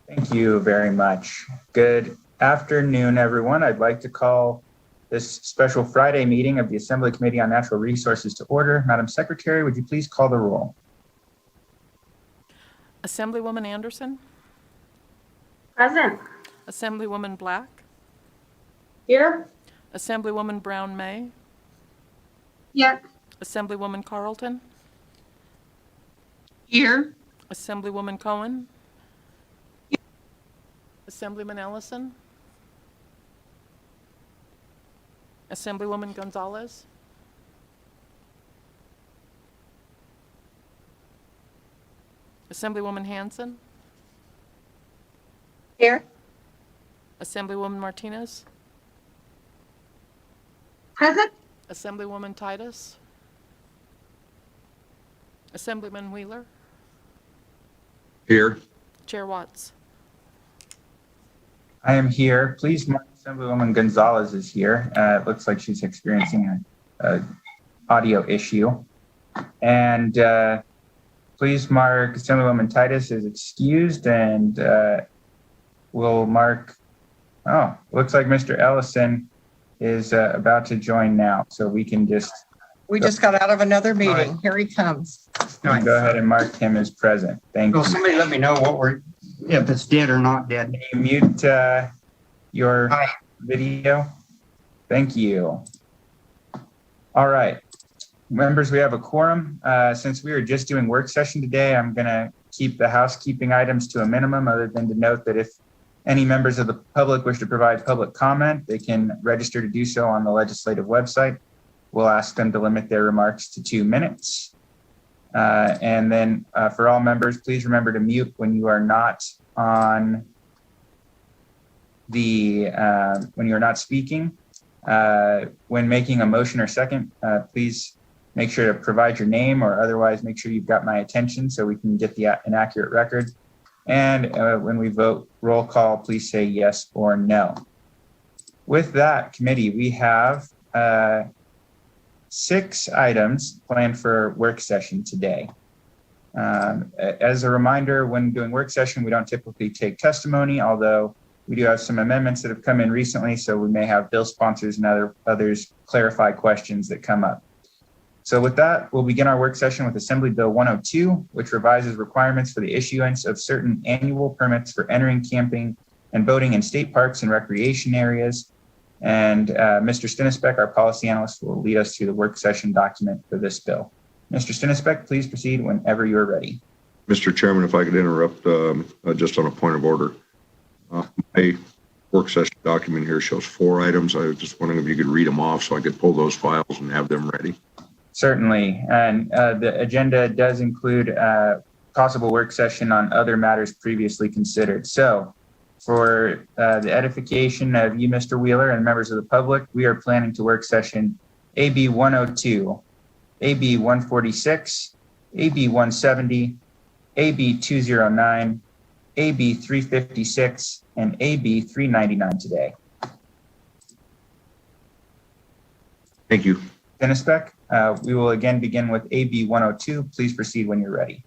Thank you very much. Good afternoon, everyone. I'd like to call this special Friday meeting of the Assembly Committee on Natural Resources to order. Madam Secretary, would you please call the roll? Assemblywoman Anderson? Present. Assemblywoman Black? Here. Assemblywoman Brown May? Here. Assemblywoman Carlton? Here. Assemblywoman Cohen? Assemblyman Ellison? Assemblywoman Gonzalez? Assemblywoman Hanson? Here. Assemblywoman Martinez? Present. Assemblywoman Titus? Assemblyman Wheeler? Here. Chair Watts? I am here. Please mark Assemblywoman Gonzalez is here. It looks like she's experiencing an audio issue. And please mark Assemblywoman Titus is excused, and we'll mark, looks like Mr. Ellison is about to join now. So we can just got out of another meeting. Right. Here he comes. go ahead and mark him as present. Thank Well, you. somebody let me know if it's dead or not dead. Can you mute your Hi. video? Thank you. All right. Members, we have a quorum. Since we are just doing work session today, I'm going to keep the housekeeping items to a minimum, other than to note that if any members of the public wish to provide public comment, they can register to do so on the legislative website. We'll ask them to limit their remarks to 2 minutes. And then for all members, please remember to mute when you are not on the, when you're not speaking. When making a motion or second, please make sure to provide your name, or otherwise make sure you've got my attention so we can get an accurate record. And when we vote roll call, please say yes or no. With that, committee, we have 6 items planned for work session today. As a reminder, when doing work session, we don't typically take testimony, although we do have some amendments that have come in recently, so we may have bill sponsors and others clarify questions that come up. So with that, we'll begin our work session with Assembly Bill 102, which revises requirements for the issuance of certain annual permits for entering, camping, and boating in state parks and recreation areas. And Mr. Stinisbeck, our policy analyst, will lead us through the work session document for this bill. Mr. Stinisbeck, please proceed whenever you're ready. Mr. Chairman, if I could interrupt just on a point of order. My work session document here shows 4 items. I was just wondering if you could read them off so I could pull those files and have them ready. Certainly. And the agenda does include possible work session on other matters previously considered. So for the edification of you, Mr. Wheeler, and members of the public, we are planning to work session AB 102, AB 146, AB 170, AB 209, AB 356, and AB 399 today. Thank you. Stinisbeck, we will again begin with AB 102. Please proceed when you're ready.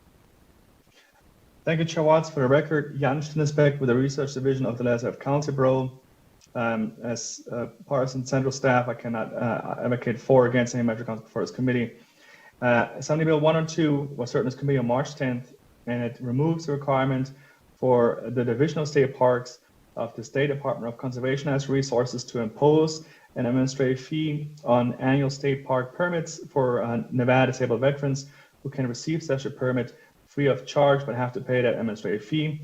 Thank you, Chair Watts. For the record, Jan Stinisbeck with the Research Division of the Legislative Council Bureau. As partisan central staff, I cannot advocate for or against any measure comes before this committee. Assembly Bill 102 was heard in this committee on March 10th, and it removes the requirement for the Division of State Parks of the State Department of Conservation and Resources to impose an administrative fee on annual state park permits for Nevada disabled veterans who can receive such a permit free of charge but have to pay that administrative fee.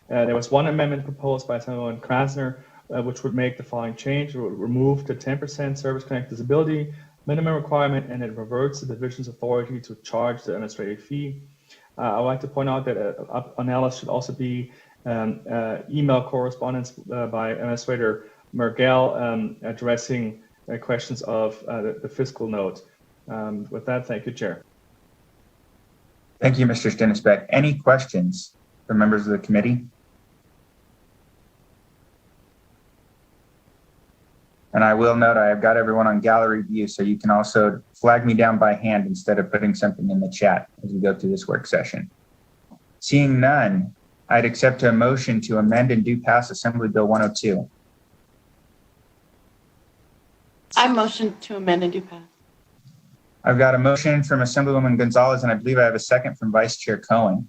There was one amendment proposed by Assemblywoman Krasner, which would make the following change. It would remove the 10% service-connected disability minimum requirement, and it reverts the division's authority to charge the administrative fee. I would like to point out that on Alice should also be email correspondence by Administrator Mergel addressing questions of the fiscal note. With that, thank you, Chair. Thank you, Mr. Stinisbeck. Any questions from members of the committee? And I will note I have got everyone on gallery view, so you can also flag me down by hand instead of putting something in the chat as we go through this work session. Seeing none, I'd accept a motion to amend and do pass Assembly Bill 102. I motion to amend and do pass. I've got a motion from Assemblywoman Gonzalez, and I believe I have a second from Vice Chair Cohen.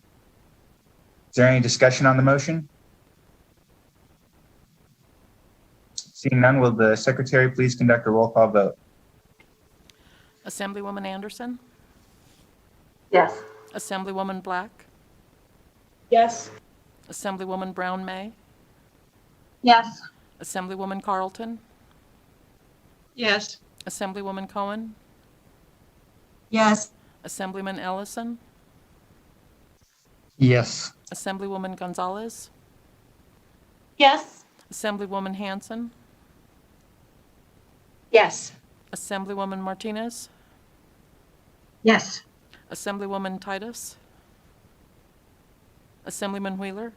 Is there any discussion on the motion? Seeing none, will the secretary please conduct a roll call vote? Assemblywoman Anderson, Yes. Assemblywoman Black, Yes. Assemblywoman Brown May, Yes. Assemblywoman Carlton, Yes. Assemblywoman Cohen, Yes. Assemblyman Ellison, Yes. Assemblywoman Gonzalez, Yes. Assemblywoman Hanson, Yes. Assemblywoman Martinez, Yes. Assemblywoman Titus, Assemblyman Wheeler,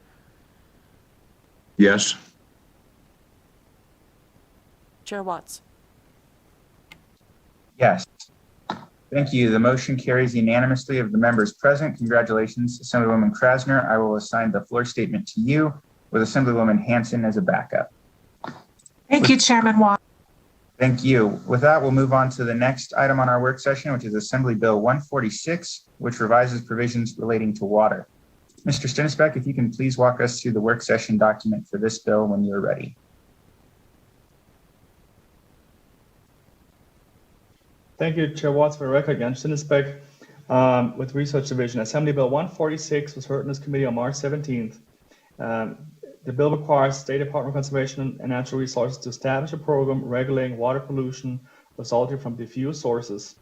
Yes. Chair Watts. Yes. Thank you. The motion carries unanimously of the members present. Congratulations, Assemblywoman Krasner. I will assign the floor statement to you with Assemblywoman Hanson as a backup. Thank you, Chairman Watt. Thank you. With that, we'll move on to the next item on our work session, which is Assembly Bill 146, which revises provisions relating to water. Mr. Stinisbeck, if you can please walk us through the work session document for this bill when you're ready. Thank you, Chair Watts. For the record, Jan Stinisbeck with Research Division. Assembly Bill 146 was heard in this committee on March 17th. The bill requires State Department of Conservation and Natural Resources to establish a program regulating water pollution resulting from diffuse sources.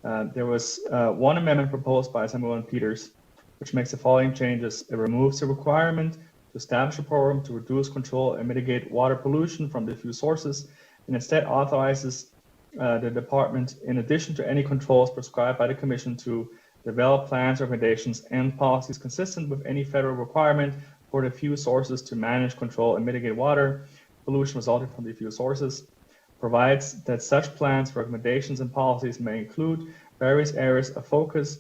There was one amendment proposed by Assemblywoman Peters, which makes the following changes. It removes the requirement to establish a program to reduce, control, and mitigate water pollution from diffuse sources, and instead authorizes the department, in addition to any controls prescribed by the Commission, to develop plans, recommendations, and policies consistent with any federal requirement for diffuse sources to manage, control, and mitigate water pollution resulting from diffuse sources, provides that such plans, recommendations, and policies may include various areas of focus,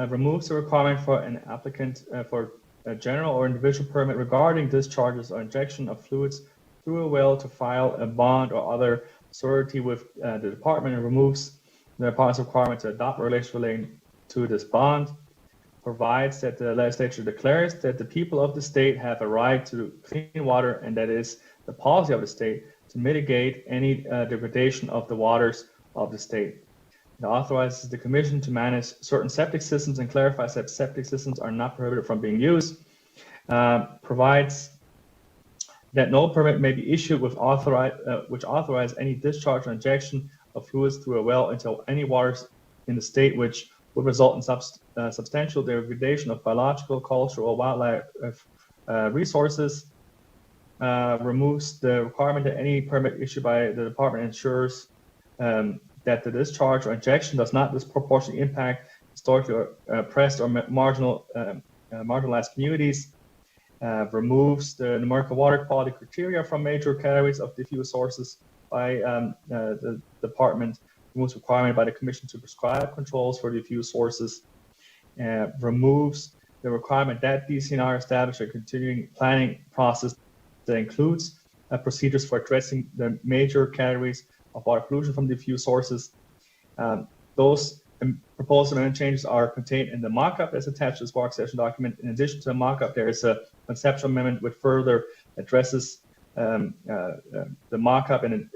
removes the requirement for an applicant for a general or individual permit regarding discharges or injection of fluids through a well to file a bond or other surety with the department, and removes the department's requirement to adopt regulations relating to this bond, provides that the legislature declares that the people of the state have a right to clean water, and that is the policy of the state to mitigate any degradation of the waters of the state. It authorizes the Commission to manage certain septic systems and clarifies that septic systems are not prohibited from being used, provides that no permit may be issued which authorize any discharge or injection of fluids through a well until any waters in the state which would result in substantial degradation of biological, cultural, or wildlife resources, removes the requirement that any permit issued by the department ensures that the discharge or injection does not disproportionately impact historically oppressed or marginalized communities, removes the numerical water quality criteria from major categories of diffuse sources by the department, removes requirement by the Commission to prescribe controls for diffuse sources, removes the requirement that DCNR establish a continuing planning process that includes procedures for addressing the major categories of water pollution from diffuse sources. Those proposed amendment changes are contained in the mock-up that's attached to this work session document. In addition to the mock-up, there is a conceptual amendment which further addresses the mock-up and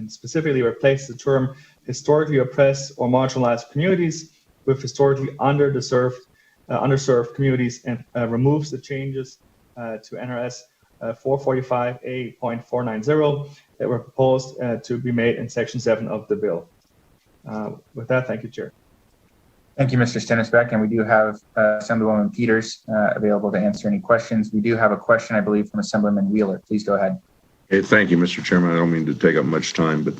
specifically replaces the term historically oppressed or marginalized communities with historically underserved communities, and removes the changes to NRS 445A.490 that were proposed to be made in Section 7 of the bill. With that, thank you, Chair. Thank you, Mr. Stinisbeck, and we do have Assemblywoman Peters available to answer any questions. We do have a question, I believe, from Assemblyman Wheeler. Please go ahead. Hey, thank you, Mr. Chairman. I don't mean to take up much time, but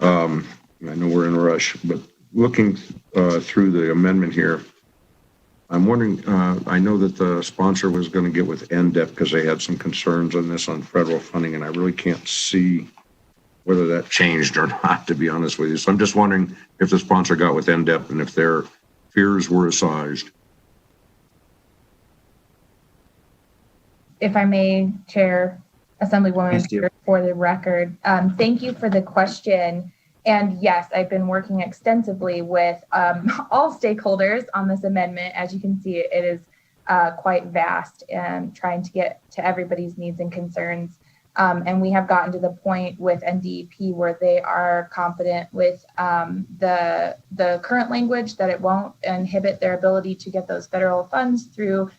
I know we're in a rush, but looking through the amendment here, I'm wondering, I know that the sponsor was going to get with NDEP because they had some concerns on this on federal funding, and I really can't see whether that changed or not, to be honest with you. So I'm just wondering if the sponsor got with NDEP and if their fears were assuaged. if I may, Chair, Assemblywoman, Please do. for the record, thank you for the question. And yes, I've been working extensively with all stakeholders on this amendment. As you can see, it is quite vast and trying to get to everybody's needs and concerns. And we have gotten to the point with NDEP where they are confident with the current language that it won't inhibit their ability to get those federal funds through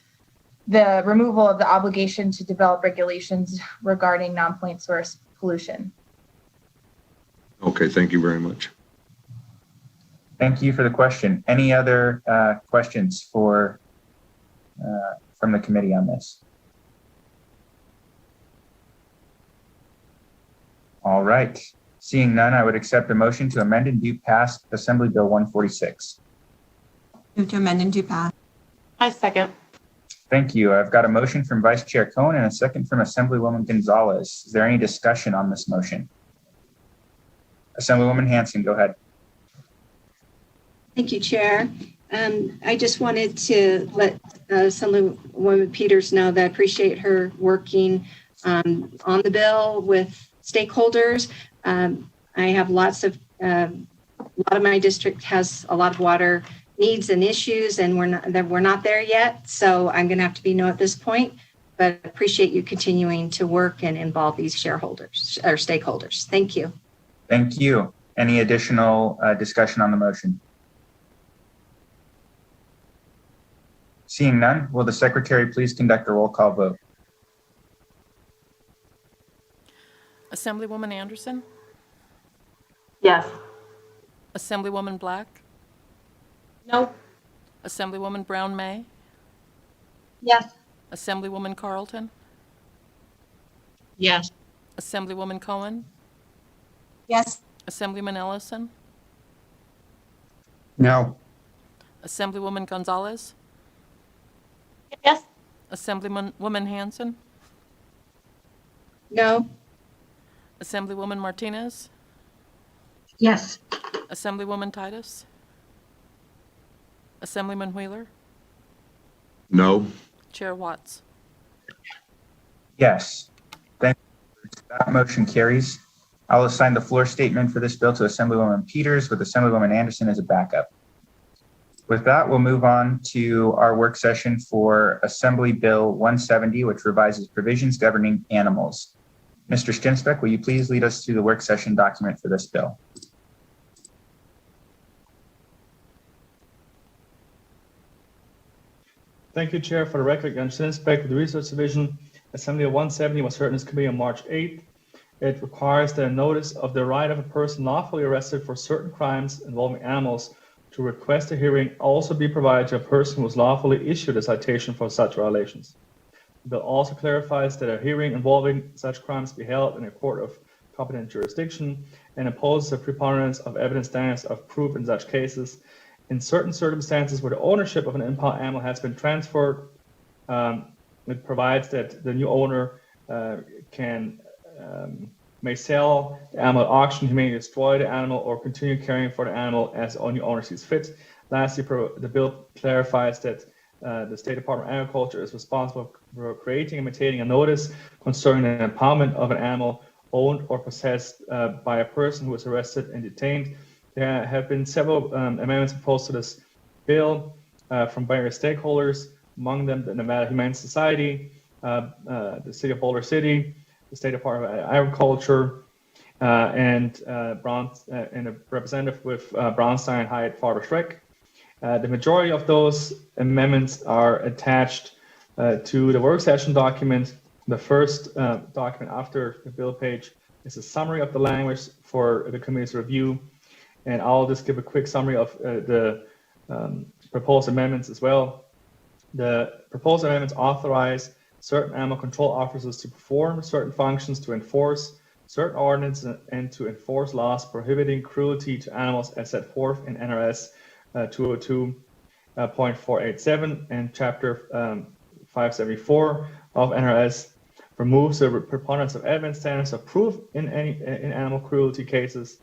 the removal of the obligation to develop regulations regarding non-point source pollution. Okay, thank you very much. Thank you for the question. Any other questions for from the committee on this? All right. Seeing none, I would accept a motion to amend and do pass Assembly Bill 146. Move to amend and do pass. I second. Thank you. I've got a motion from Vice Chair Cohen and a second from Assemblywoman Gonzalez. Is there any discussion on this motion? Assemblywoman Hanson, go ahead. Thank you, Chair. I just wanted to let Assemblywoman Peters know that I appreciate her working on the bill with stakeholders. I have a lot of my district has a lot of water needs and issues, and we're not there yet. So I'm going to have to be no at this point, but appreciate you continuing to work and involve these shareholders or stakeholders. Thank you. Thank you. Any additional discussion on the motion? Seeing none, will the secretary please conduct a roll call vote? Assemblywoman Anderson, Yes. Assemblywoman Black, No. Assemblywoman Brown May, Yes. Assemblywoman Carlton, Yes. Assemblywoman Cohen, Yes. Assemblyman Ellison, No. Assemblywoman Gonzalez, Yes. Assemblywoman Hanson, No. Assemblywoman Martinez, Yes. Assemblywoman Titus, Assemblyman Wheeler, No. Chair Watts. Yes. Thank you. That motion carries. I'll assign the floor statement for this bill to Assemblywoman Peters with Assemblywoman Anderson as a backup. With that, we'll move on to our work session for Assembly Bill 170, which revises provisions governing animals. Mr. Stinsbeck, will you please lead us through the work session document for this bill? Thank you, Chair. For the record, Jan Stinsbeck with the Research Division. Assembly Bill 170 was heard in this committee on March 8th. It requires that a notice of the right of a person lawfully arrested for certain crimes involving animals to request a hearing also be provided to a person who was lawfully issued a citation for such violations. The bill also clarifies that a hearing involving such crimes be held in a court of competent jurisdiction and imposes a preponderance of evidence standards of proof in such cases. In certain circumstances where the ownership of an impound animal has been transferred, it provides that the new owner may sell the animal at auction, he may destroy the animal or continue caring for the animal as the new owner sees fit. Lastly, the bill clarifies that the State Department of Agriculture is responsible for creating and maintaining a notice concerning the impoundment of an animal owned or possessed by a person who is arrested and detained. There have been several amendments proposed to this bill from various stakeholders, among them the Nevada Humane Society, the City of Boulder City, the State Department of Agriculture, and a representative with Brownstein, Hyatt, Farber Schreck. The majority of those amendments are attached to the work session document. The first document after the bill page is a summary of the language for the committee's review. And I'll just give a quick summary of the proposed amendments as well. The proposed amendments authorize certain animal control officers to perform certain functions to enforce certain ordinances and to enforce laws prohibiting cruelty to animals as set forth in NRS 202.487 and Chapter 574 of NRS, removes the preponderance of evidence standards of proof in animal cruelty cases,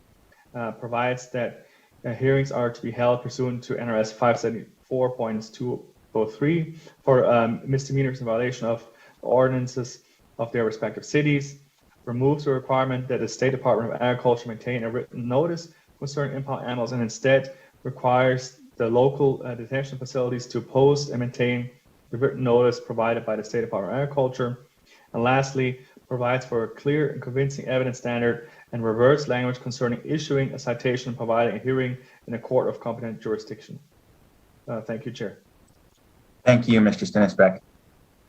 provides that hearings are to be held pursuant to NRS 574.203 for misdemeanors in violation of ordinances of their respective cities, removes the requirement that the State Department of Agriculture maintain a written notice concerning impound animals, and instead requires the local detention facilities to post and maintain the written notice provided by the State Department of Agriculture. And lastly, provides for a clear and convincing evidence standard and reverse language concerning issuing a citation and providing a hearing in a court of competent jurisdiction. Thank you, Chair. Thank you, Mr. Stinisbeck.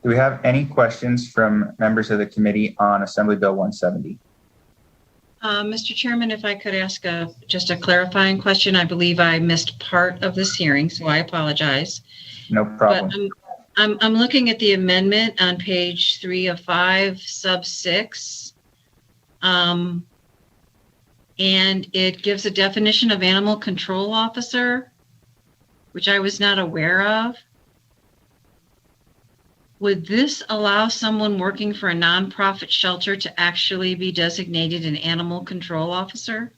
Do we have any questions from members of the committee on Assembly Bill 170? Mr. Chairman, if I could ask just a clarifying question. I believe I missed part of this hearing, so I apologize. No problem. But I'm looking at the amendment on page 3 of 5, sub 6. And it gives a definition of animal control officer, which I was not aware of. Would this allow someone working for a nonprofit shelter to actually be designated an animal control officer?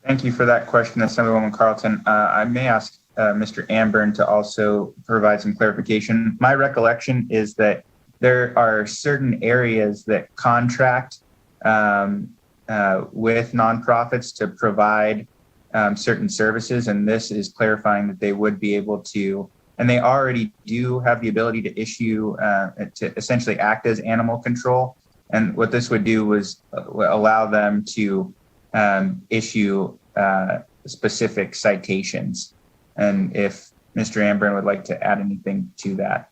Thank you for that question, Assemblywoman Carlton. I may ask Mr. Amburn to also provide some clarification. My recollection is that there are certain areas that contract with nonprofits to provide certain services, and this is clarifying that they would be able to, and they already do have the ability to issue, to essentially act as animal control. And what this would do was allow them to issue specific citations. And if Mr. Amburn would like to add anything to that.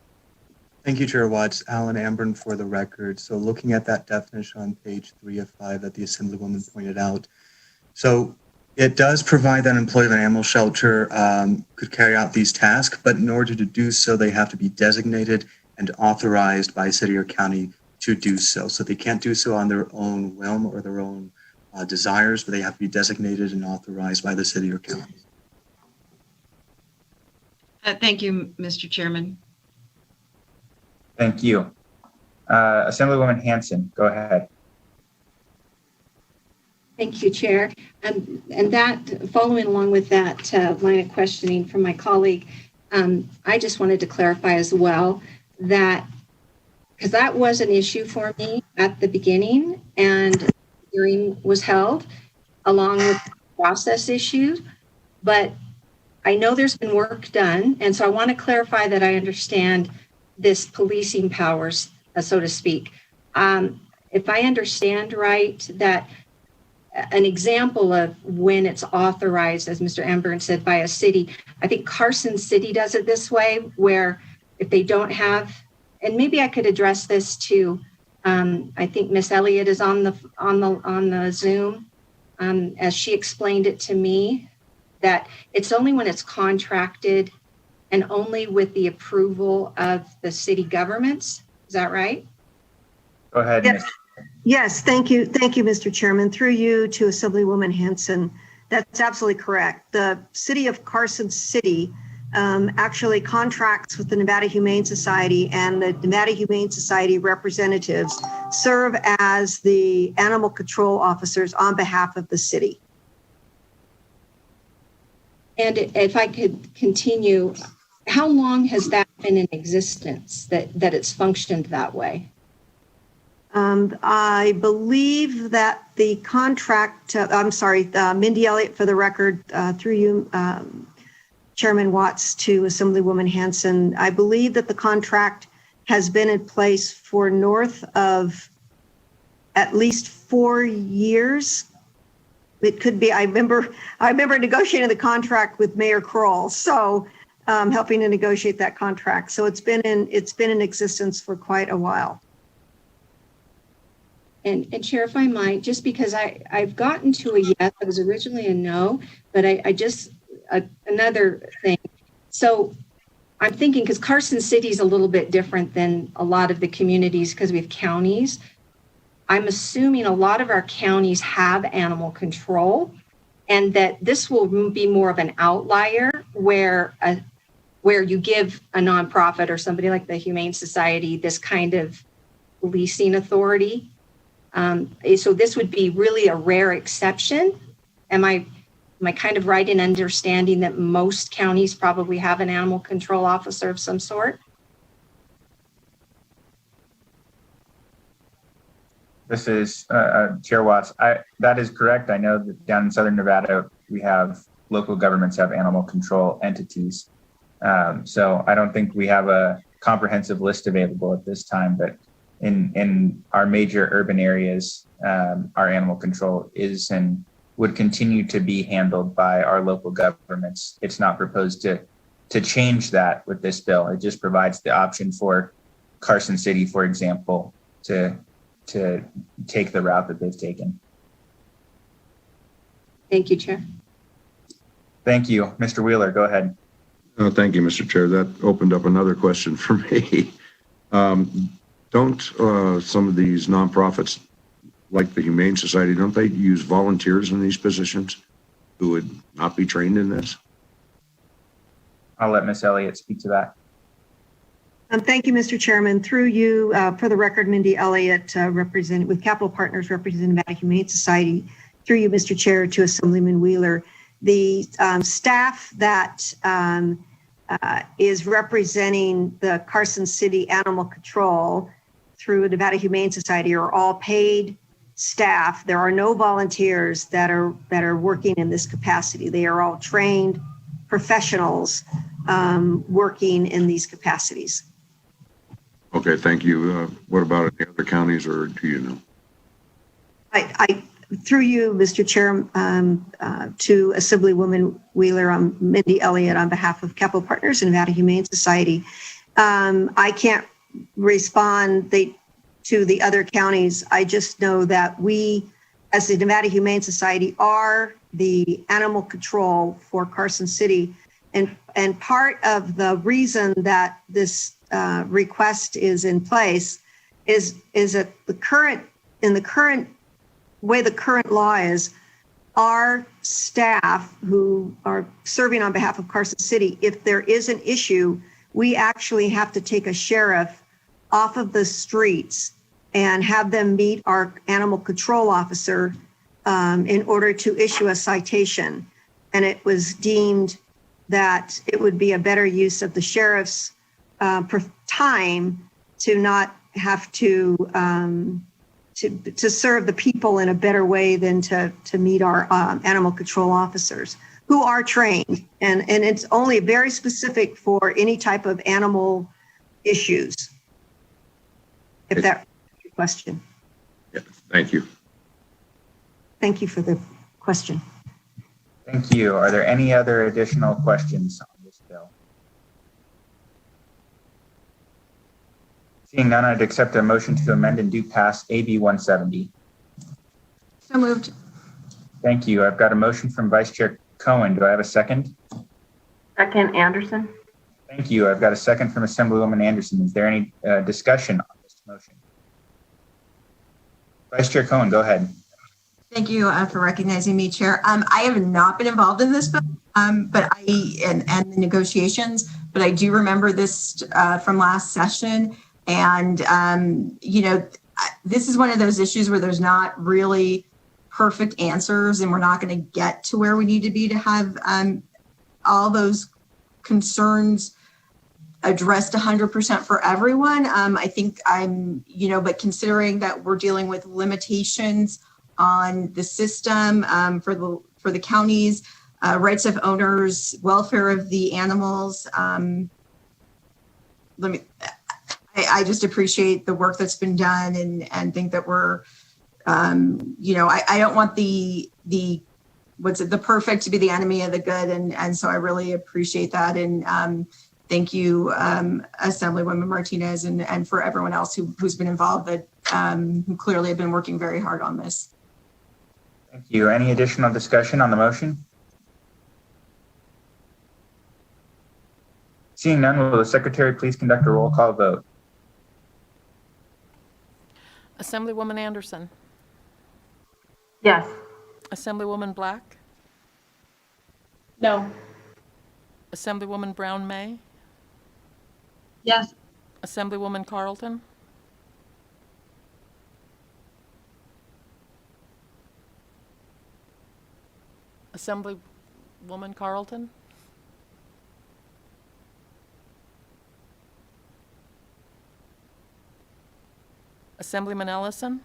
Thank you, Chair Watts. Alan Amburn for the record. So looking at that definition on page 3 of 5 that the Assemblywoman pointed out. So it does provide that an employee of an animal shelter could carry out these tasks, but in order to do so, they have to be designated and authorized by city or county to do so. So they can't do so on their own whim or their own desires, but they have to be designated and authorized by the city or county. Thank you, Mr. Chairman. Thank you. Assemblywoman Hanson, go ahead. Thank you, Chair. And that, following along with that line of questioning from my colleague, I just wanted to clarify as well that, because that was an issue for me at the beginning, and the hearing was held along with process issues, but I know there's been work done, and so I want to clarify that I understand this policing powers, so to speak. If I understand right, that an example of when it's authorized, as Mr. Amburn said, by a city, I think Carson City does it this way, where if they don't have, and maybe I could address this to, I think Miss Elliott is on the Zoom, as she explained it to me, that it's only when it's contracted and only with the approval of the city governments. Is that right? Go ahead. Yes. Yes, thank you. Thank you, Mr. Chairman. Through you to Assemblywoman Hanson. That's absolutely correct. The city of Carson City actually contracts with the Nevada Humane Society, and the Nevada Humane Society representatives serve as the animal control officers on behalf of the city. And if I could continue, how long has that been in existence, that it's functioned that way? I believe that the contract, Mindy Elliott for the record, through you, Chairman Watts to Assemblywoman Hanson, I believe that the contract has been in place for north of at least 4 years. It could be, I remember negotiating the contract with Mayor Kroll, so helping to negotiate that contract. So it's been in existence for quite a while. And Chair, if I might, just because I've gotten to a yes, I was originally a no, but another thing. So I'm thinking, because Carson City is a little bit different than a lot of the communities because we have counties. I'm assuming a lot of our counties have animal control, and that this will be more of an outlier where you give a nonprofit or somebody like the Humane Society this kind of policing authority. So this would be really a rare exception. Am I kind of right in understanding that most counties probably have an animal control officer of some sort? This is Chair Watts. That is correct. I know that down in Southern Nevada, we have local governments have animal control entities. So I don't think we have a comprehensive list available at this time, but in our major urban areas, our animal control is and would continue to be handled by our local governments. It's not proposed to change that with this bill. It just provides the option for Carson City, for example, to take the route that they've taken. Thank you, Chair. Thank you. Mr. Wheeler, go ahead. Thank you, Mr. Chair. That opened up another question for me. Don't some of these nonprofits, like the Humane Society, don't they use volunteers in these positions who would not be trained in this? I'll let Ms. Elliott speak to that. Thank you, Mr. Chairman. Through you, for the record, Mindy Elliott, with Capital Partners representing Nevada Humane Society. Through you, Mr. Chair, to Assemblyman Wheeler. The staff that is representing the Carson City Animal Control through Nevada Humane Society are all paid staff. There are no volunteers that are working in this capacity. They are all trained professionals working in these capacities. Okay, thank you. What about any other counties, or do you know? Through you, Mr. Chair, to Assemblywoman Wheeler, I'm Mindy Elliott on behalf of Capital Partners and Nevada Humane Society. I can't respond to the other counties. I just know that we, as the Nevada Humane Society, are the animal control for Carson City. And part of the reason that this request is in place is that the current way the current law is, our staff who are serving on behalf of Carson City, if there is an issue, we actually have to take a sheriff off of the streets and have them meet our animal control officer in order to issue a citation. And it was deemed that it would be a better use of the sheriff's time to not have to serve the people in a better way than to meet our animal control officers who are trained. And it's only very specific for any type of animal issues. If that's your question. Yeah, thank you. Thank you for the question. Thank you. Are there any other additional questions on this bill? Seeing none, I'd accept a motion to amend and do pass AB 170. So moved. Thank you. I've got a motion from Vice Chair Cohen. Do I have a second? Second, Anderson. Thank you. I've got a second from Assemblywoman Anderson. Is there any discussion on this motion? Vice Chair Cohen, go ahead. Thank you for recognizing me, Chair. I have not been involved in this bill, and the negotiations, but I do remember this from last session. And, this is one of those issues where there's not really perfect answers, and we're not going to get to where we need to be to have all those concerns addressed 100% for everyone. I think but considering that we're dealing with limitations on the system for the counties, rights of owners, welfare of the animals. I just appreciate the work that's been done and think that we're, I don't want the perfect to be the enemy of the good. And so I really appreciate that. And thank you, Assemblywoman Martinez, and for everyone else who's been involved that who clearly have been working very hard on this. Thank you. Any additional discussion on the motion? Seeing none, will the Secretary please conduct a roll call vote? Assemblywoman Anderson. Yes. Assemblywoman Black. No. Assemblywoman Brown May. Yes. Assemblywoman Carlton. Assemblywoman Carlton. Assemblyman Ellison.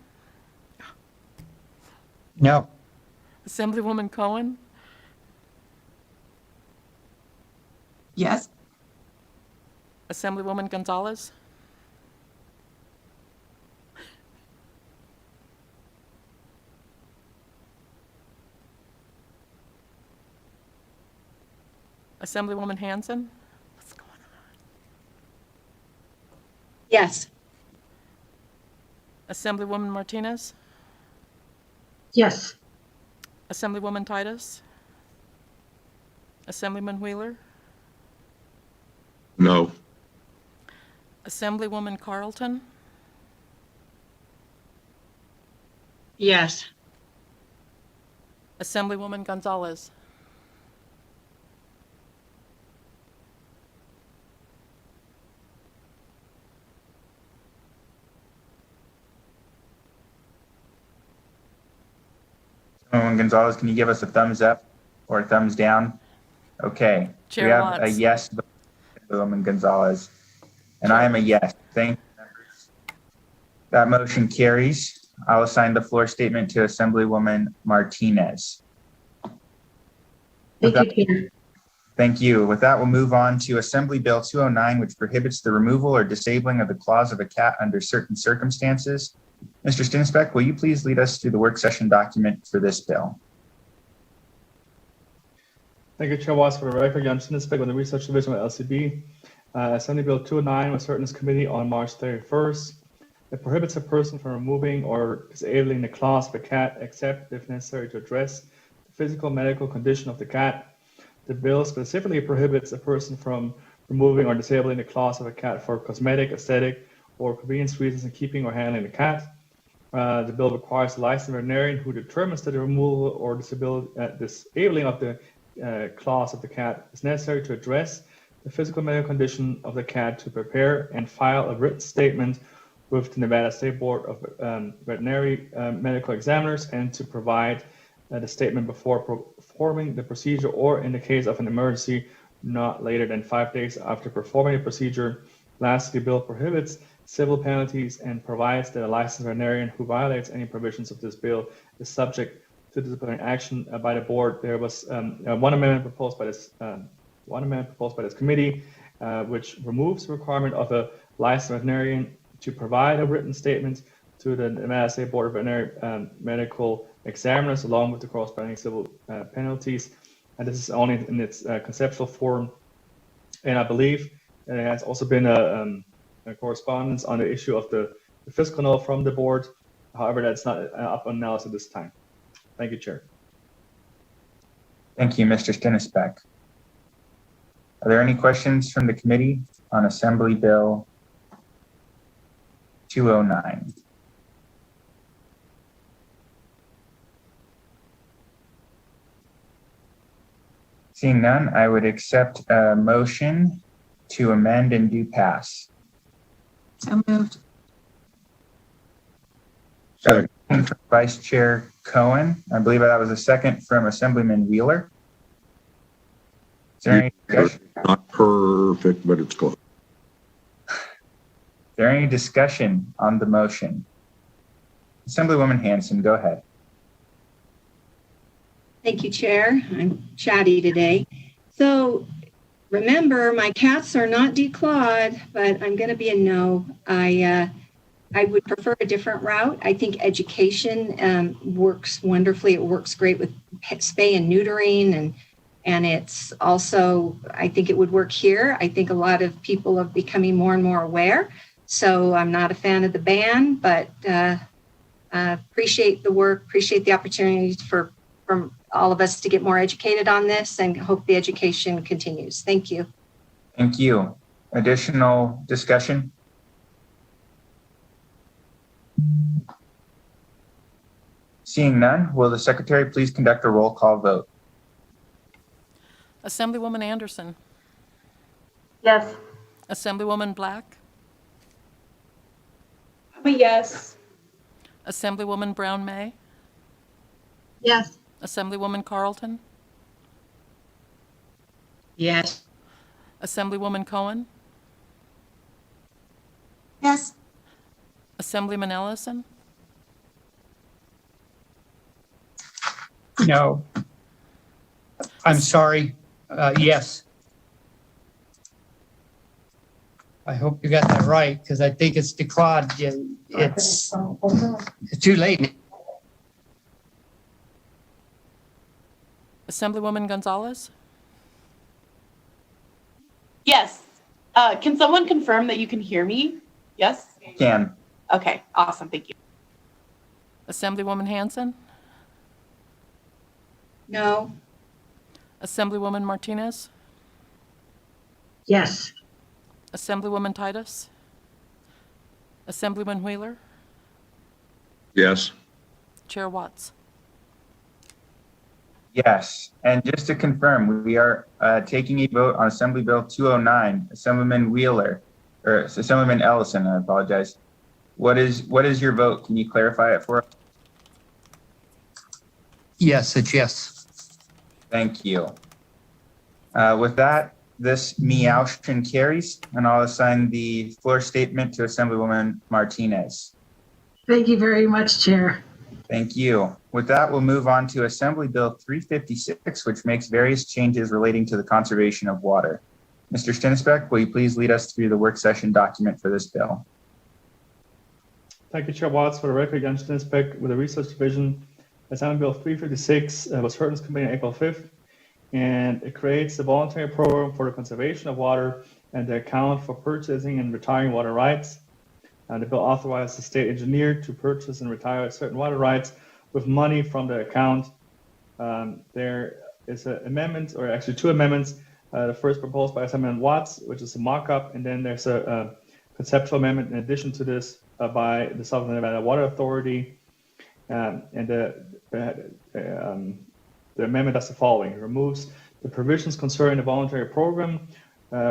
No. Assemblywoman Cohen, Yes. Assemblywoman Gonzalez, Assemblywoman Hanson, what's going on? Yes. Assemblywoman Martinez, Yes. Assemblywoman Titus, Assemblyman Wheeler, No. Assemblywoman Carlton, Yes. Assemblywoman Gonzalez, Councilwoman Gonzalez, can you give us a thumbs up or a thumbs down? Okay. Chair We have a Watts. yes, Councilwoman Gonzalez, and I am a yes. Thank you, members. That motion carries. I'll assign the floor statement to Assemblywoman Martinez. With Thank you, Peter. Thank you. With that, we'll move on to Assembly Bill 209, which prohibits the removal or disabling of the claws of a cat under certain circumstances. Mr. Stinsbeck, will you please lead us through the work session document for this bill? Thank you, Chair Watts. For the record, Jan Stinsbeck with the Research Division of LCB. Assembly Bill 209 was heard in this committee on March 31st. It prohibits a person from removing or disabling the claws of a cat except if necessary to address the physical medical condition of the cat. The bill specifically prohibits a person from removing or disabling the claws of a cat for cosmetic, aesthetic, or convenience reasons in keeping or handling the cat. The bill requires a licensed veterinarian who determines that the removal or disabling of the claws of the cat is necessary to address the physical medical condition of the cat to prepare and file a written statement with the Nevada State Board of Veterinary Medical Examiners and to provide the statement before performing the procedure or in the case of an emergency not later than 5 days after performing the procedure. Lastly, the bill prohibits civil penalties and provides that a licensed veterinarian who violates any provisions of this bill is subject to disciplinary action by the board. There was one amendment proposed by this committee, which removes the requirement of a licensed veterinarian to provide a written statement to the Nevada State Board of Veterinary Medical Examiners, along with the corresponding civil penalties. And this is only in its conceptual form. And I believe there has also been a correspondence on the issue of the fiscal note from the board. However, that's not up on analysis at this time. Thank you, Chair. Thank you, Mr. Stinisbeck. Are there any questions from the committee on Assembly Bill 209? Seeing none, I would accept a motion to amend and do pass. So moved. Second from Vice Chair Cohen. I believe that was a second from Assemblyman Wheeler. Is there any discussion? Not perfect, but it's close. Is there any discussion on the motion? Assemblywoman Hanson, go ahead. Thank you, Chair. I'm chatty today. So remember, my cats are not declawed, but I'm going to be a no. I would prefer a different route. I think education works wonderfully. It works great with spay and neutering, and it's also, I think it would work here. I think a lot of people are becoming more and more aware. So I'm not a fan of the ban, but appreciate the work, appreciate the opportunities from all of us to get more educated on this, and hope the education continues. Thank you. Thank you. Additional discussion? Seeing none, will the secretary please conduct a roll call vote? Assemblywoman Anderson, Yes. Assemblywoman Black, I'm a yes. Assemblywoman Brown May, Yes. Assemblywoman Carlton, Yes. Assemblywoman Cohen, Yes. Assemblyman Ellison, No. I'm sorry. Yes. I hope you got that right, because I think it's declawed. It's too late. Assemblywoman Gonzalez? Yes. Can someone confirm that you can hear me? Yes? Can. Okay, awesome. Thank you. Assemblywoman Hanson? No. Assemblywoman Martinez? Yes. Assemblywoman Titus? Assemblyman Wheeler? Yes. Chair Watts? Yes, and just to confirm, we are taking a vote on Assembly Bill 209. Assemblyman Wheeler, or Assemblyman Ellison, I apologize. What is your vote? Can you clarify it for us? Yes, it's yes. Thank you. With that, this motion carries, and I'll assign the floor statement to Assemblywoman Martinez. Thank you very much, Chair. Thank you. With that, we'll move on to Assembly Bill 356, which makes various changes relating to the conservation of water. Mr. Stinisbeck, will you please lead us through the work session document for this bill? Thank you, Chair Watts. For the record, Jan Stinisbeck with the Research Division. Assembly Bill 356 was heard in this committee on April 5th, and it creates a voluntary program for the conservation of water and the account for purchasing and retiring water rights. The bill authorizes the state engineer to purchase and retire certain water rights with money from the account. There is an amendment, or actually two amendments. The first proposed by Assemblyman Watts, which is a mock-up, and then there's a conceptual amendment in addition to this by the Southern Nevada Water Authority. And the amendment does the following: it removes the provisions concerning the voluntary program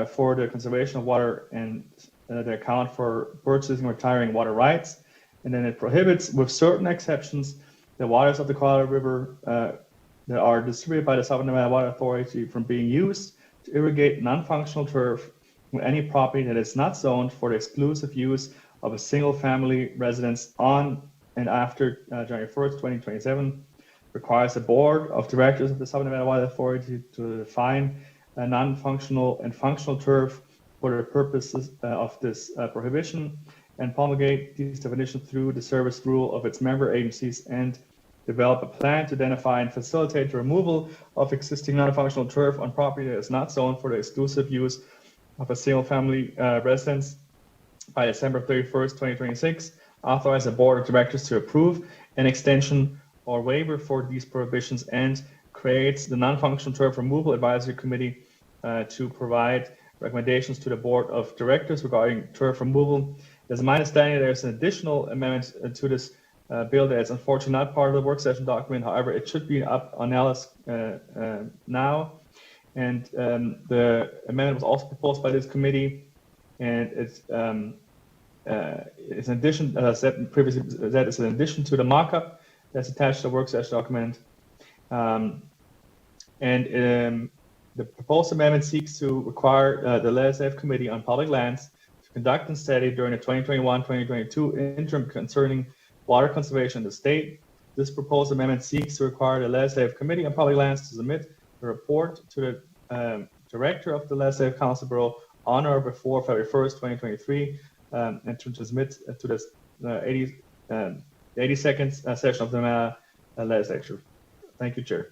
for the conservation of water and the account for purchasing and retiring water rights. And then it prohibits, with certain exceptions, the waters of the Colorado River that are distributed by the Southern Nevada Water Authority from being used to irrigate non-functional turf on any property that is not zoned for the exclusive use of a single-family residence on and after January 1st, 2027. Requires the board of directors of the Southern Nevada Water Authority to define a non-functional and functional turf for the purposes of this prohibition, and promulgate these definitions through the service rule of its member agencies, and develop a plan to identify and facilitate the removal of existing non-functional turf on property that is not zoned for the exclusive use of a single-family residence by December 31st, 2026. Authorize the board of directors to approve an extension or waiver for these prohibitions, and creates the non-functional turf removal advisory committee to provide recommendations to the board of directors regarding turf removal. It's my understanding there's an additional amendment to this bill that is unfortunately not part of the work session document. However, it should be up on Alice now. And the amendment was also proposed by this committee, and it's in addition, as I said previously, that is in addition to the mock-up that's attached to the work session document. The proposed amendment seeks to require the Legislative Committee on Public Lands to conduct and study during the 2021-2022 interim concerning water conservation in the state. This proposed amendment seeks to require the Legislative Committee on Public Lands to submit a report to the Director of the Legislative Council Bureau on or before February 1st, 2023, and to transmit to the 82nd session of the Legislature. Thank you, Chair.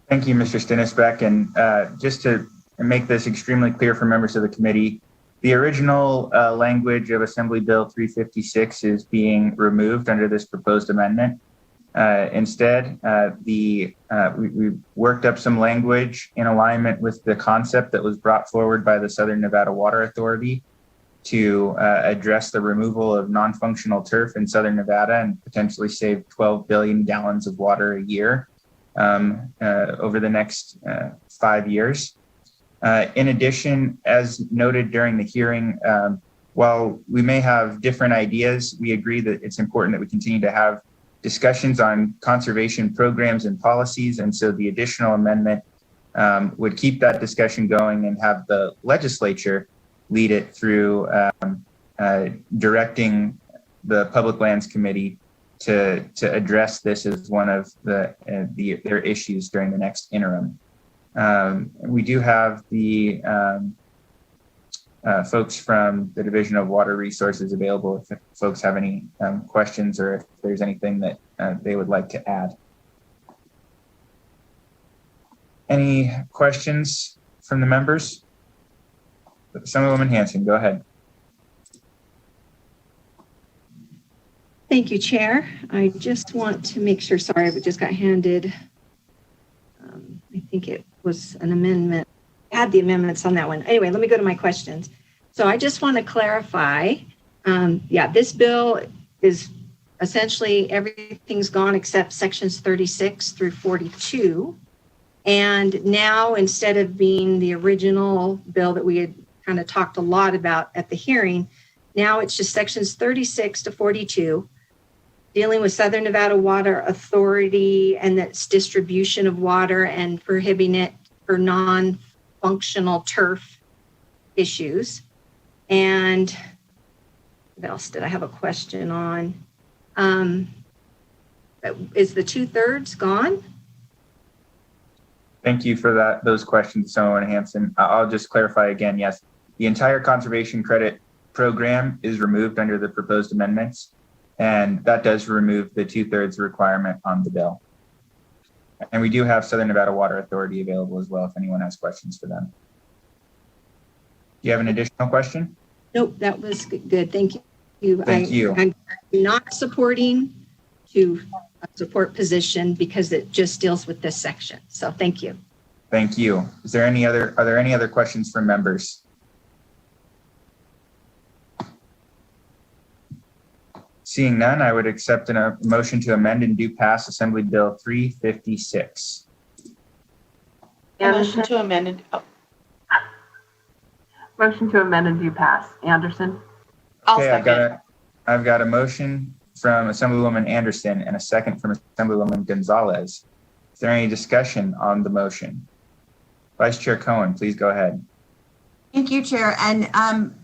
Thank you, Mr. Stinisbeck. And just to make this extremely clear for members of the committee, the original language of Assembly Bill 356 is being removed under this proposed amendment. Instead, we worked up some language in alignment with the concept that was brought forward by the Southern Nevada Water Authority to address the removal of non-functional turf in Southern Nevada and potentially save 12 billion gallons of water a year over the next 5 years. In addition, as noted during the hearing, while we may have different ideas, we agree that it's important that we continue to have discussions on conservation programs and policies. And so the additional amendment would keep that discussion going and have the legislature lead it through directing the Public Lands Committee to address this as one of their issues during the next interim. We do have the folks from the Division of Water Resources available if folks have any questions or if there's anything that they would like to add. Any questions from the members? Assemblywoman Hanson, go ahead. Thank you, Chair. I just want to make sure, sorry, I just got handed, I think it was an amendment, had the amendments on that one. Anyway, let me go to my questions. So I just want to clarify, this bill is essentially everything's gone except sections 36 through 42. And now, instead of being the original bill that we had kind of talked a lot about at the hearing, now it's just sections 36 to 42, dealing with Southern Nevada Water Authority and its distribution of water and prohibiting it for non-functional turf issues. And what else did I have a question on? Is the 2/3 gone? Thank you for those questions, Assemblywoman Hanson. I'll just clarify again. Yes, the entire conservation credit program is removed under the proposed amendments, and that does remove the 2/3 requirement on the bill. And we do have Southern Nevada Water Authority available as well if anyone has questions for them. Do you have an additional question? Nope, that was good. Thank you. Thank you. I'm not supporting to support position because it just deals with this section. So thank you. Thank you. Are there any other questions from members? Seeing none, I would accept a motion to amend and do pass Assembly Bill 356. Motion to amend and, Motion to amend and do pass. Anderson. Okay, I've got a motion from Assemblywoman Anderson and a second from Assemblywoman Gonzalez. Is there any discussion on the motion? Vice Chair Cohen, please go ahead. Thank you, Chair. And I'm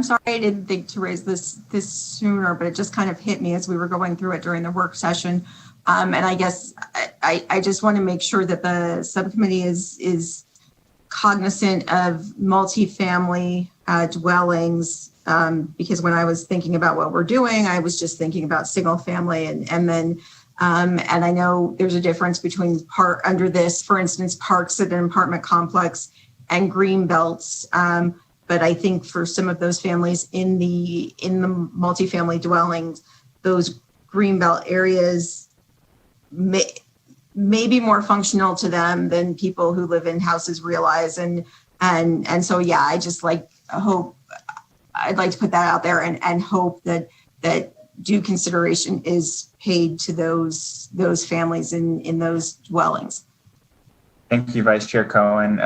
sorry I didn't think to raise this sooner, but it just kind of hit me as we were going through it during the work session. And I guess I just want to make sure that the subcommittee is cognizant of multifamily dwellings, because when I was thinking about what we're doing, I was just thinking about single family and I know there's a difference between under this, for instance, parks at an apartment complex and green belts. But I think for some of those families in the multifamily dwellings, those green belt areas may be more functional to them than people who live in houses realize. And so, yeah, I'd like to put that out there and hope that due consideration is paid to those families in those dwellings. Thank you, Vice Chair Cohen.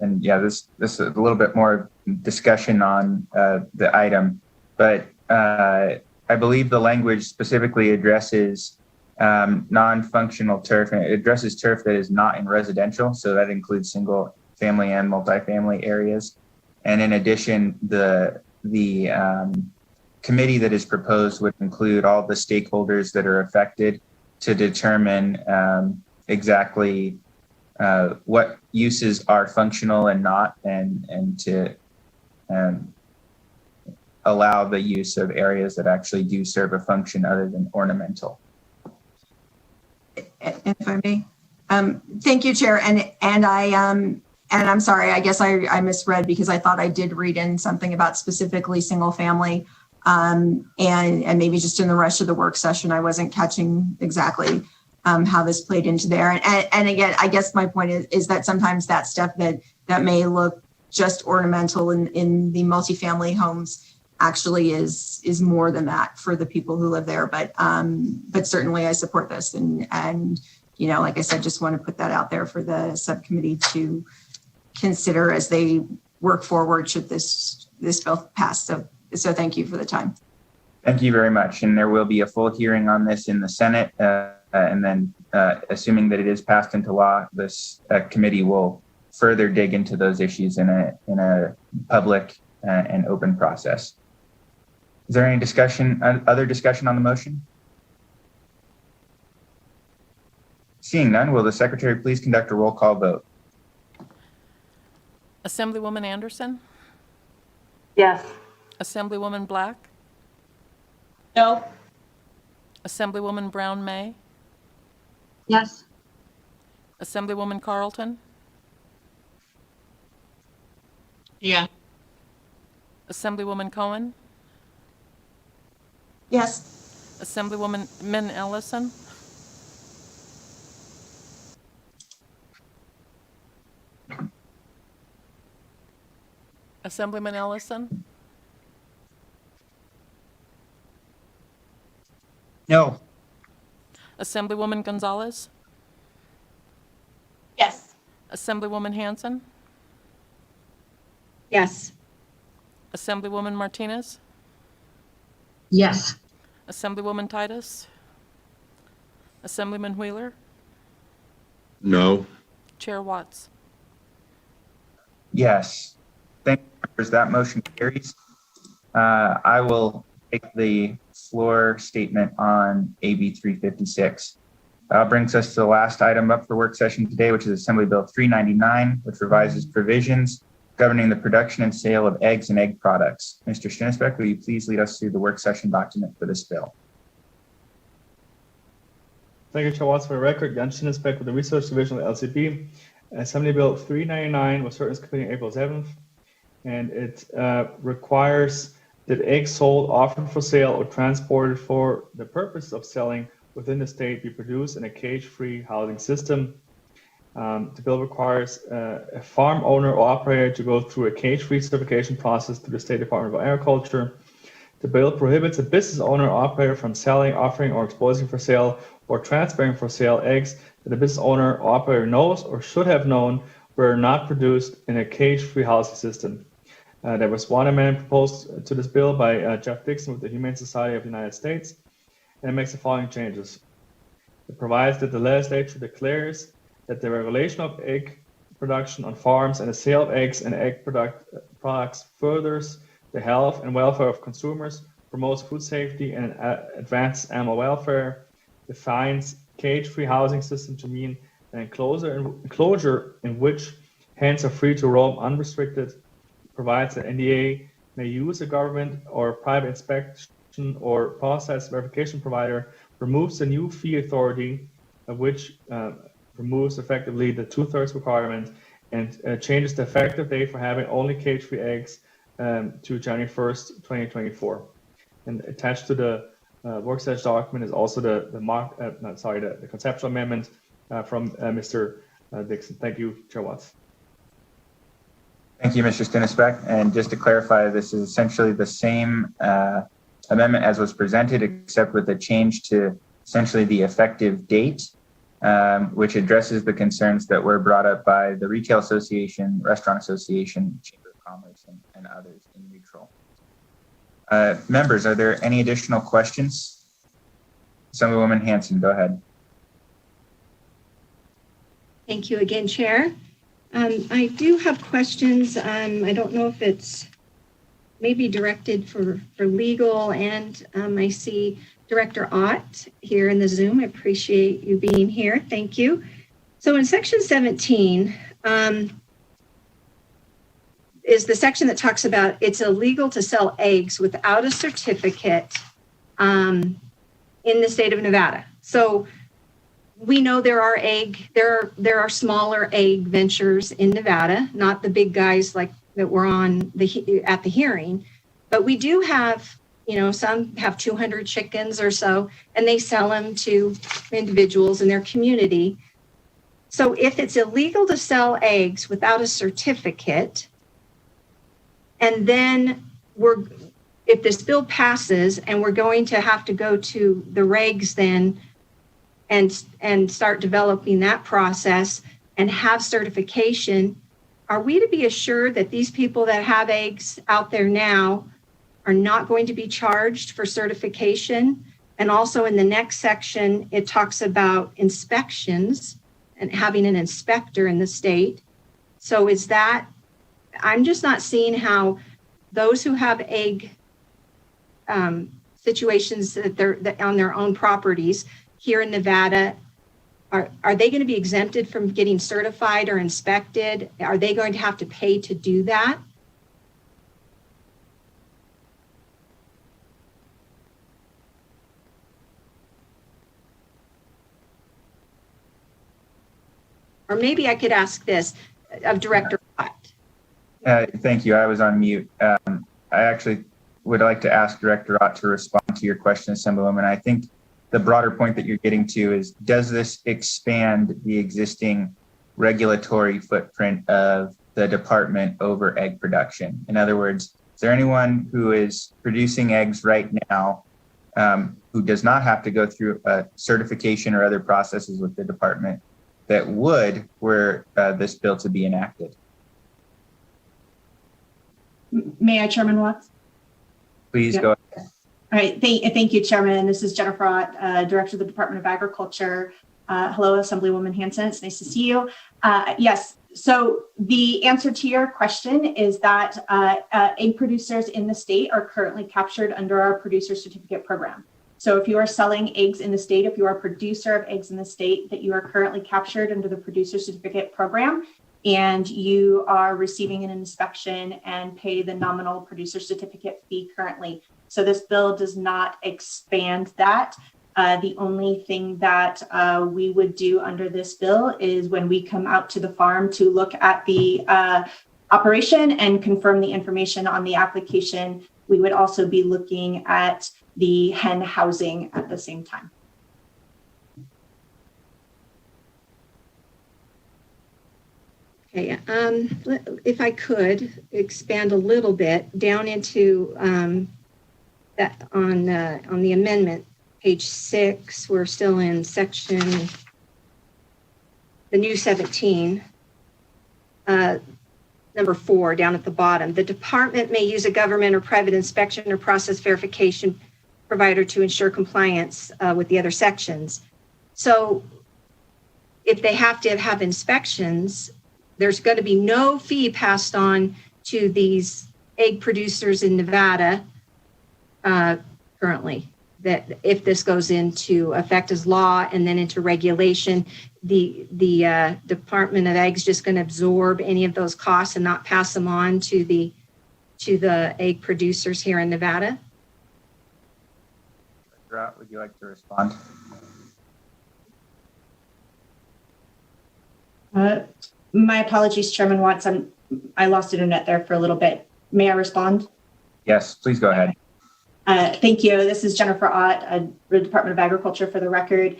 And yeah, this is a little bit more discussion on the item, but I believe the language specifically addresses non-functional turf, and it addresses turf that is not in residential. So that includes single family and multifamily areas. And in addition, the committee that is proposed would include all the stakeholders that are affected to determine exactly what uses are functional and not, and to allow the use of areas that actually do serve a function other than ornamental. If I may, thank you, Chair. And I'm sorry, I guess I misread because I thought I did read in something about specifically single family, and maybe just in the rest of the work session, I wasn't catching exactly how this played into there. And again, I guess my point is that sometimes that stuff that may look just ornamental in the multifamily homes actually is more than that for the people who live there. But certainly I support this, and like I said, just want to put that out there for the subcommittee to consider as they work forward should this bill pass. So thank you for the time. Thank you very much. And there will be a full hearing on this in the Senate. And then assuming that it is passed into law, this committee will further dig into those issues in a public and open process. Is there any other discussion on the motion? Seeing none, will the secretary please conduct a roll call vote? Assemblywoman Anderson? Yes. Assemblywoman Black? No. Assemblywoman Brown May? Yes. Assemblywoman Carlton? Yeah. Assemblywoman Cohen? Yes. Assemblywoman Min Ellison? Assemblyman Ellison? No. Assemblywoman Gonzalez? Yes. Assemblywoman Hanson? Yes. Assemblywoman Martinez? Yes. Assemblywoman Titus? Assemblyman Wheeler? No. Chair Watts? Yes. Thank you, members. That motion carries. I will take the floor statement on AB 356. Brings us to the last item up for work session today, which is Assembly Bill 399, which revises provisions governing the production and sale of eggs and egg products. Mr. Stinisbeck, will you please lead us through the work session document for this bill? Thank you, Chair Watts. For the record, Jan Stinisbeck with the Research Division of LCP. Assembly Bill 399 was first completed April 7th, and it requires that eggs sold, offered for sale, or transported for the purpose of selling within the state be produced in a cage-free housing system. The bill requires a farm owner or operator to go through a cage-free certification process through the State Department of Agriculture. The bill prohibits a business owner or operator from selling, offering, or exposing for sale or transferring for sale eggs that the business owner or operator knows or should have known were not produced in a cage-free housing system. There was one amendment proposed to this bill by Jeff Dixon with the Humane Society of the United States, and it makes the following changes. It provides that the legislature declares that the regulation of egg production on farms and the sale of eggs and egg products furthers the health and welfare of consumers, promotes food safety and advances animal welfare, defines cage-free housing system to mean an enclosure in which hens are free to roam unrestricted, provides that NDA may use a government or private inspection or process verification provider, removes the new fee authority, which removes effectively the 2/3 requirement, and changes the effective date for having only cage-free eggs to January 1st, 2024. And attached to the work session document is also the conceptual amendment from Mr. Dixon. Thank you, Chair Watts. Thank you, Mr. Stinisbeck. And just to clarify, this is essentially the same amendment as was presented, except with a change to essentially the effective date, which addresses the concerns that were brought up by the Retail Association, Restaurant Association, Chamber of Commerce, and others in neutral. Members, are there any additional questions? Assemblywoman Hanson, go ahead. Thank you again, Chair. I do have questions. I don't know if it's maybe directed for legal, and I see Director Ott here in the Zoom. I appreciate you being here. Thank you. So in section 17 is the section that talks about it's illegal to sell eggs without a certificate in the state of Nevada. So we know there are smaller egg ventures in Nevada, not the big guys like that were on at the hearing, but we do have, some have 200 chickens or so, and they sell them to individuals in their community. So if it's illegal to sell eggs without a certificate, and then if this bill passes and we're going to have to go to the regs then and start developing that process and have certification, are we to be assured that these people that have eggs out there now are not going to be charged for certification? And also in the next section, it talks about inspections and having an inspector in the state. So is that, I'm just not seeing how those who have egg situations that they're on their own properties here in Nevada are they going to be exempted from getting certified or inspected? Are they going to have to pay to do that? Or maybe I could ask this of Director Watt. Thank you. I was on mute. I actually would like to ask Director Ott to respond to your question, Assemblywoman. I think the broader point that you're getting to is, does this expand the existing regulatory footprint of the department over egg production? In other words, is there anyone who is producing eggs right now who does not have to go through a certification or other processes with the department that would were this bill to be enacted? May I, Chairman Watts? Please go ahead. All right, thank you, Chairman. This is Jennifer Ott, Director of the Department of Agriculture. Hello, Assemblywoman Hanson. It's nice to see you. Yes, so the answer to your question is that egg producers in the state are currently captured under our producer certificate program. So if you are selling eggs in the state, if you are a producer of eggs in the state, that you are currently captured under the producer certificate program, and you are receiving an inspection and pay the nominal producer certificate fee currently. So this bill does not expand that. The only thing that we would do under this bill is when we come out to the farm to look at the operation and confirm the information on the application, we would also be looking at the hen housing at the same time. Okay, if I could expand a little bit down into that on the amendment, page 6, we're still in section, the new 17, number 4 down at the bottom. The department may use a government or private inspection or process verification provider to ensure compliance with the other sections. So if they have to have inspections, there's going to be no fee passed on to these egg producers in Nevada currently. That if this goes into effect as law and then into regulation, the Department of Egg is just going to absorb any of those costs and not pass them on to the egg producers here in Nevada. Would you like to respond? My apologies, Chairman Watts. I lost internet there for a little bit. May I respond? Yes, please go ahead. Thank you. This is Jennifer Ott, the Department of Agriculture for the record,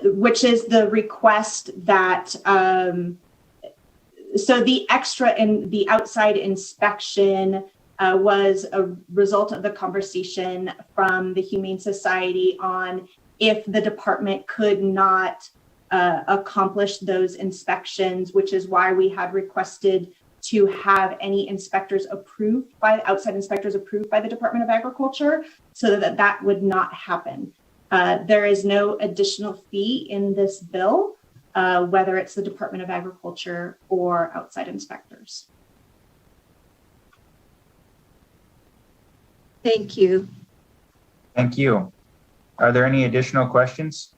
which is the request that, so the extra in the outside inspection was a result of the conversation from the Humane Society on if the department could not accomplish those inspections, which is why we had requested to have any inspectors approved by outside inspectors approved by the Department of Agriculture so that would not happen. There is no additional fee in this bill, whether it's the Department of Agriculture or outside inspectors. Thank you. Thank you. Are there any additional questions?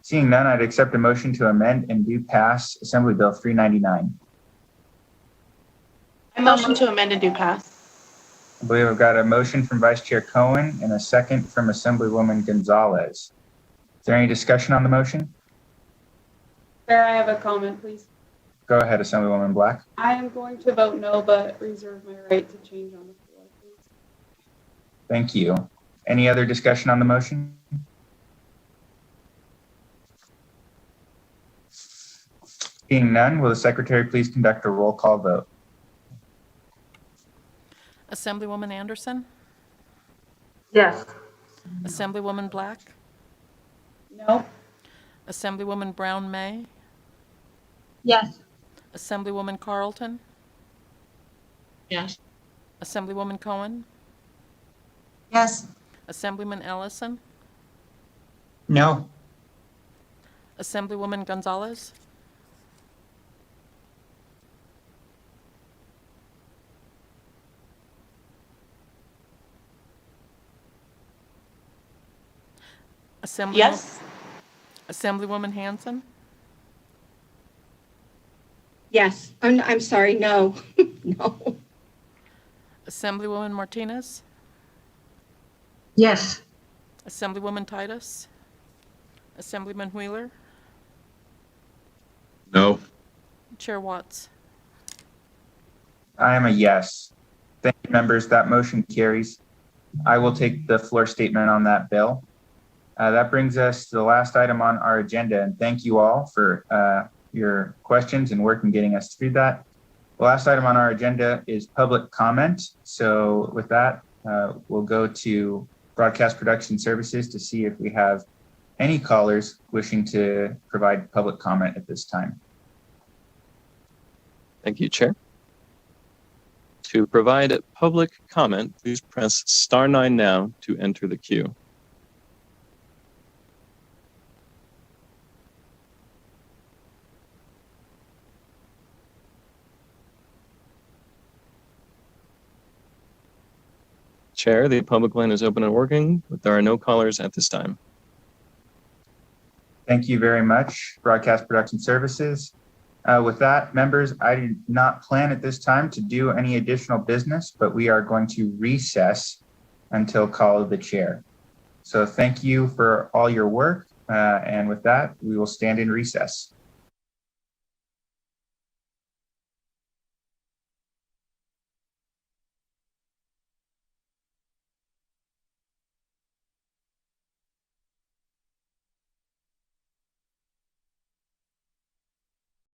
Seeing none, I'd accept a motion to amend and do pass Assembly Bill 399. I motion to amend and do pass. I believe I've got a motion from Vice Chair Cohen and a second from Assemblywoman Gonzalez. Is there any discussion on the motion? Chair, I have a comment, please. Go ahead, Assemblywoman Black. I am going to vote no, but reserve my right to change on the floor, please. Thank you. Any other discussion on the motion? Seeing none, will the Secretary please conduct a roll call vote? Assemblywoman Anderson? Yes. Assemblywoman Black? No. Assemblywoman Brown May? Yes. Assemblywoman Carlton? Yes. Assemblywoman Cohen? Yes. Assemblyman Ellison? No. Assemblywoman Gonzalez? Yes. Assemblywoman Hanson, Yes. I'm sorry. No. No. Assemblywoman Martinez, Yes. Assemblywoman Titus, Assemblyman Wheeler, No. Chair Watts. I am a yes. Thank you, members. That motion carries. I will take the floor statement on that bill. That brings us to the last item on our agenda, and thank you all for your questions and work in getting us through that. The last item on our agenda is public comment. So with that, we'll go to Broadcast Production Services to see if we have any callers wishing to provide public comment at this time. Thank you, Chair. To provide public comment, please press *9 now to enter the queue. Chair, the public line is open and working, but there are no callers at this time. Thank you very much, Broadcast Production Services. With that, members, I did not plan at this time to do any additional business, but we are going to recess until call of the chair. So thank you for all your work. And with that, we will stand in recess.